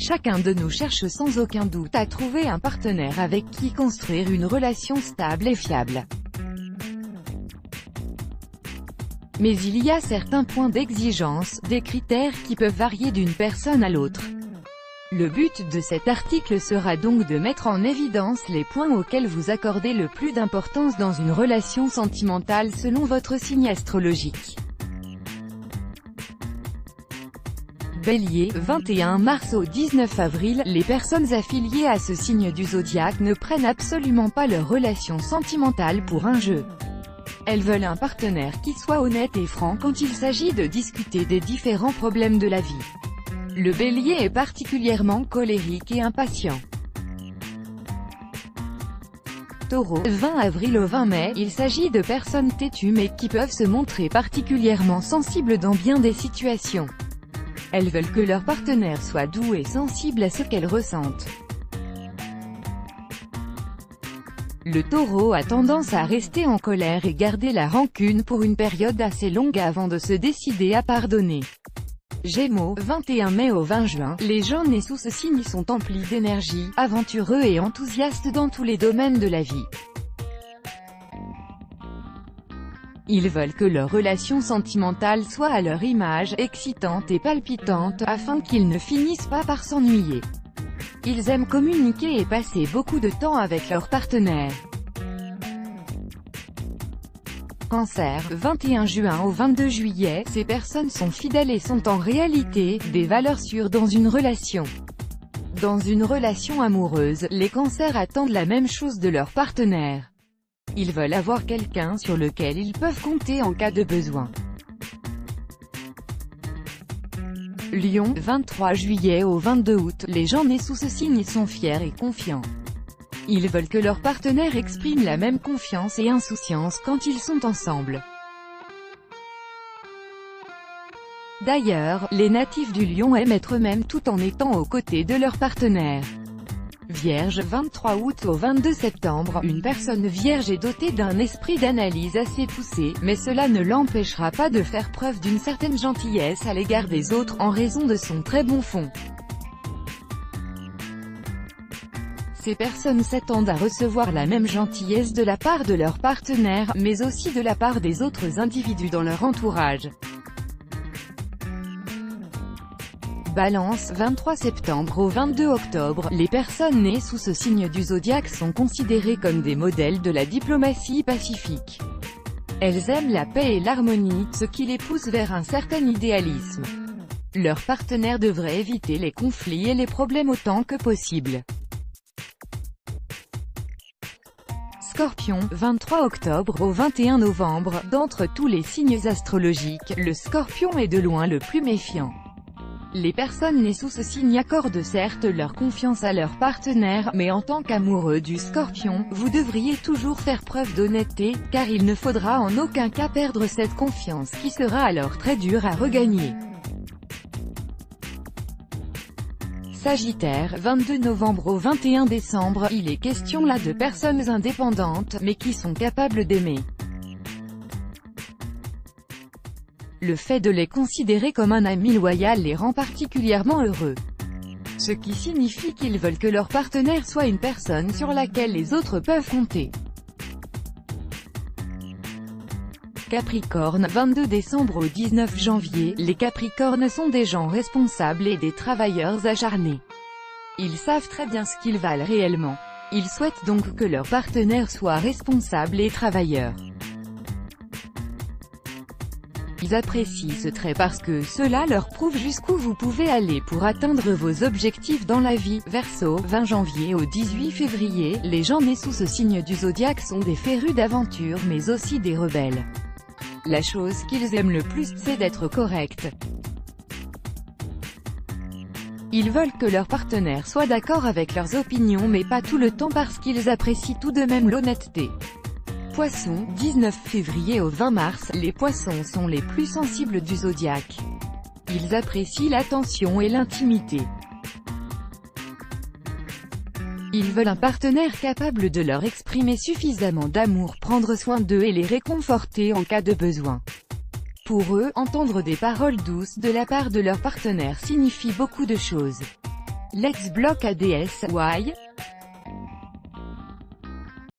Chacun de nous cherche sans aucun doute à trouver un partenaire avec qui construire une relation stable et fiable. Mais il y a certains points d'exigence, des critères qui peuvent varier d'une personne à l'autre. Le but de cet article sera donc de mettre en évidence les points auxquels vous accordez le plus d'importance dans une relation sentimentale selon votre signe astrologique. Bélier, 21 mars au 19 avril, les personnes affiliées à ce signe du zodiaque ne prennent absolument pas leur relation sentimentale pour un jeu. Elles veulent un partenaire qui soit honnête et franc quand il s'agit de discuter des différents problèmes de la vie. Le Bélier est particulièrement colérique et impatient. Taureau, 20 avril au 20 mai, il s'agit de personnes têtues mais qui peuvent se montrer particulièrement sensibles dans bien des situations. Elles veulent que leur partenaire soit doux et sensible à ce qu'elles ressentent. Le Taureau a tendance à rester en colère et garder la rancune pour une période assez longue avant de se décider à pardonner. Gémeaux, 21 mai au 20 juin, les gens nés sous ce signe sont emplis d'énergie, aventureux et enthousiastes dans tous les domaines de la vie. Ils veulent que leur relation sentimentale soit à leur image, excitante et palpitante, afin qu'ils ne finissent pas par s'ennuyer. Ils aiment communiquer et passer beaucoup de temps avec leur partenaire. Cancer, 21 juin au 22 juillet, ces personnes sont fidèles et sont en réalité des valeurs sûres dans une relation. Dans une relation amoureuse, les cancers attendent la même chose de leur partenaire. Ils veulent avoir quelqu'un sur lequel ils peuvent compter en cas de besoin. Lion, 23 juillet au 22 août, les gens nés sous ce signe sont fiers et confiants. Ils veulent que leur partenaire exprime la même confiance et insouciance quand ils sont ensemble. D'ailleurs, les natifs du Lion aiment être eux-mêmes tout en étant aux côtés de leur partenaire. Vierge, 23 août au 22 septembre, une personne vierge est dotée d'un esprit d'analyse assez poussé, mais cela ne l'empêchera pas de faire preuve d'une certaine gentillesse à l'égard des autres, en raison de son très bon fond. Ces personnes s'attendent à recevoir la même gentillesse de la part de leur partenaire, mais aussi de la part des autres individus dans leur entourage. Balance, 23 septembre au 22 octobre, les personnes nées sous ce signe du zodiaque sont considérées comme des modèles de la diplomatie pacifique. Elles aiment la paix et l'harmonie, ce qui les pousse vers un certain idéalisme. Leur partenaire devrait éviter les conflits et les problèmes autant que possible. Scorpion, 23 octobre au 21 novembre, d'entre tous les signes astrologiques, le Scorpion est de loin le plus méfiant. Les personnes nées sous ce signe accordent certes leur confiance à leur partenaire, mais en tant qu'amoureux du Scorpion, vous devriez toujours faire preuve d'honnêteté, car il ne faudra en aucun cas perdre cette confiance qui sera alors très dure à regagner. Sagittaire, 22 novembre au 21 décembre, il est question là de personnes indépendantes, mais qui sont capables d'aimer. Le fait de les considérer comme un ami loyal les rend particulièrement heureux. Ce qui signifie qu'ils veulent que leur partenaire soit une personne sur laquelle les autres peuvent compter. Capricorne, 22 décembre au 19 janvier, les Capricornes sont des gens responsables et des travailleurs acharnés. Ils savent très bien ce qu'ils valent réellement. Ils souhaitent donc que leur partenaire soit responsable et travailleur. Ils apprécient ce trait parce que cela leur prouve jusqu'où vous pouvez aller pour atteindre vos objectifs dans la vie. Verseau, 20 janvier au 18 février, les gens nés sous ce signe du zodiaque sont des férus d'aventure mais aussi des rebelles. La chose qu'ils aiment le plus, c'est d'être corrects. Ils veulent que leur partenaire soit d'accord avec leurs opinions mais pas tout le temps parce qu'ils apprécient tout de même l'honnêteté. Poissons, 19 février au 20 mars, les poissons sont les plus sensibles du zodiaque. Ils apprécient l'attention et l'intimité. Ils veulent un partenaire capable de leur exprimer suffisamment d'amour, prendre soin d'eux et les réconforter en cas de besoin. Pour eux, entendre des paroles douces de la part de leur partenaire signifie beaucoup de choses. Let's block ADS, why?